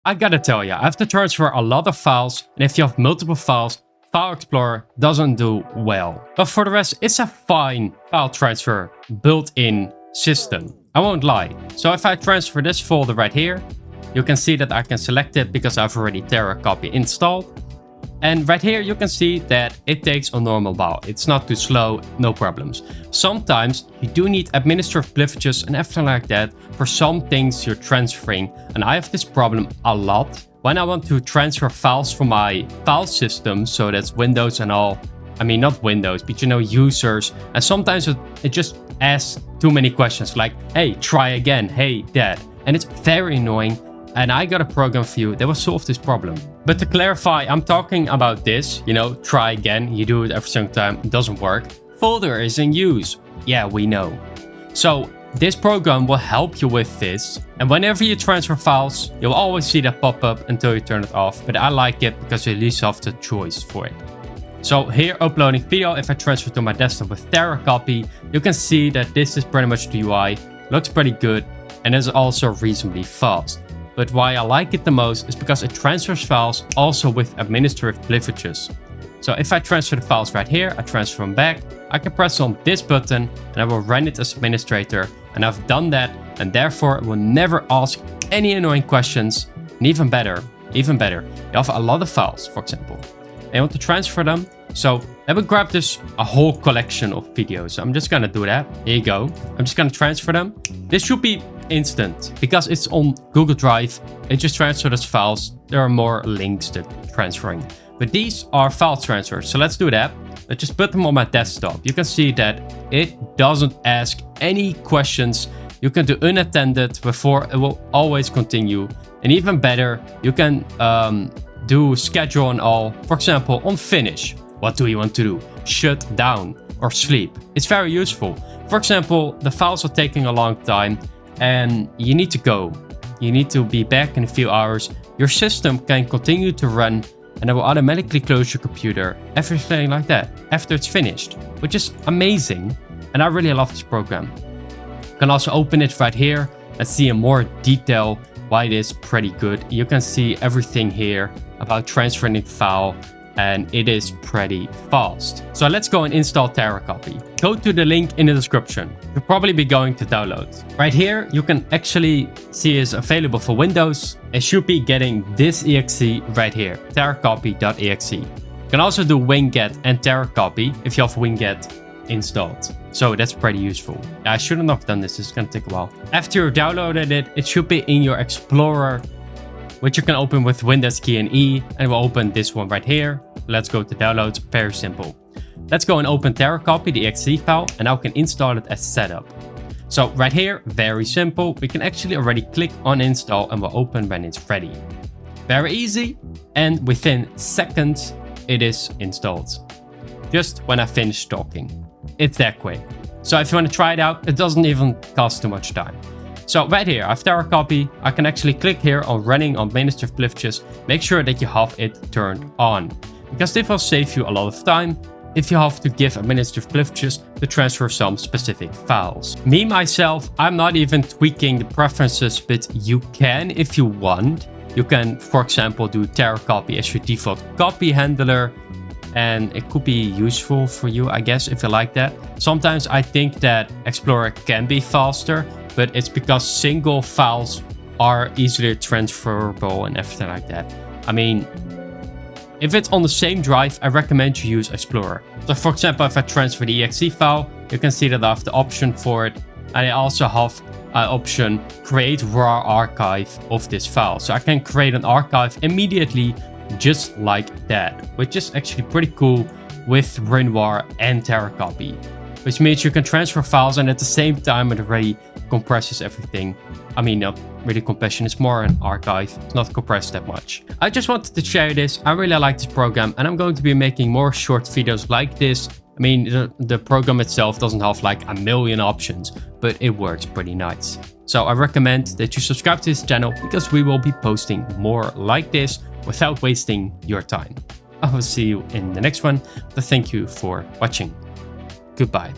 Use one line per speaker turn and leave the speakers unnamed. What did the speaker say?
I gotta tell you, I have to transfer a lot of files, and if you have multiple files, File Explorer doesn't do well. But for the rest, it's a fine file transfer built-in system. I won't lie. So if I transfer this folder right here, you can see that I can select it because I've already TeraCopy installed. And right here, you can see that it takes a normal while. It's not too slow, no problems. Sometimes you do need administrative privileges and everything like that for some things you're transferring. And I have this problem a lot when I want to transfer files from my file system. So that's Windows and all. I mean, not Windows, but you know, users. And sometimes it just asks too many questions like, hey, try again. Hey, that. And it's very annoying. And I got a program for you that will solve this problem. But to clarify, I'm talking about this, you know, try again. You do it every single time, it doesn't work. Folder is in use. Yeah, we know. So this program will help you with this. And whenever you transfer files, you'll always see that pop up until you turn it off. But I like it because you at least have the choice for it. So here, uploading video, if I transfer to my desktop with TeraCopy, you can see that this is pretty much the UI. Looks pretty good and is also reasonably fast. But why I like it the most is because it transfers files also with administrative privileges. So if I transfer the files right here, I transfer them back, I can press on this button and I will run it as administrator. And I've done that, and therefore it will never ask any annoying questions. And even better, you have a lot of files, for example, and you want to transfer them. So let me grab a whole collection of videos. I'm just gonna do that. Here you go. I'm just gonna transfer them. This should be instant because it's on Google Drive. It just transfers as files. There are more links to transferring, but these are file transfers. So let's do that. Let's just put them on my desktop. You can see that it doesn't ask any questions. You can do unattended before, it will always continue. And even better, you can do schedule and all. For example, on finish, what do you want to do? Shut down or sleep. It's very useful. For example, the files are taking a long time and you need to go. You need to be back in a few hours. Your system can continue to run and it will automatically close your computer, everything like that, after it's finished, which is amazing. And I really love this program. You can also open it right here and see in more detail why it is pretty good. You can see everything here about transferring the file, and it is pretty fast. So let's go and install TeraCopy. Go to the link in the description. You'll probably be going to download. Right here, you can actually see it's available for Windows. It should be getting this exe right here, teracopy.exe. You can also do winget and TeraCopy if you have winget installed. So that's pretty useful. I shouldn't have done this. It's gonna take a while. After you downloaded it, it should be in your Explorer, which you can open with Windows key and E, and we'll open this one right here. Let's go to downloads, very simple. Let's go and open TeraCopy, the exe file, and now we can install it as setup. So right here, very simple. We can actually already click on install and we'll open when it's ready. Very easy, and within seconds, it is installed. Just when I finish talking. It's that quick. So if you want to try it out, it doesn't even cost too much time. So right here, I have TeraCopy. I can actually click here on running on administrative privileges. Make sure that you have it turned on, because this will save you a lot of time if you have to give administrative privileges to transfer some specific files. Me, myself, I'm not even tweaking the preferences, but you can if you want. You can, for example, do TeraCopy as your default copy handler, and it could be useful for you, I guess, if you like that. Sometimes I think that Explorer can be faster, but it's because single files are easily transferable and everything like that. I mean, if it's on the same drive, I recommend you use Explorer. So for example, if I transfer the exe file, you can see that I have the option for it. And I also have an option, create raw archive of this file. So I can create an archive immediately, just like that, which is actually pretty cool with WinRAR and TeraCopy, which means you can transfer files and at the same time it already compresses everything. I mean, not really compression, it's more an archive. It's not compressed that much. I just wanted to share this. I really like this program and I'm going to be making more short videos like this. I mean, the program itself doesn't have like a million options, but it works pretty nice. So I recommend that you subscribe to this channel because we will be posting more like this without wasting your time. I will see you in the next one, but thank you for watching. Goodbye.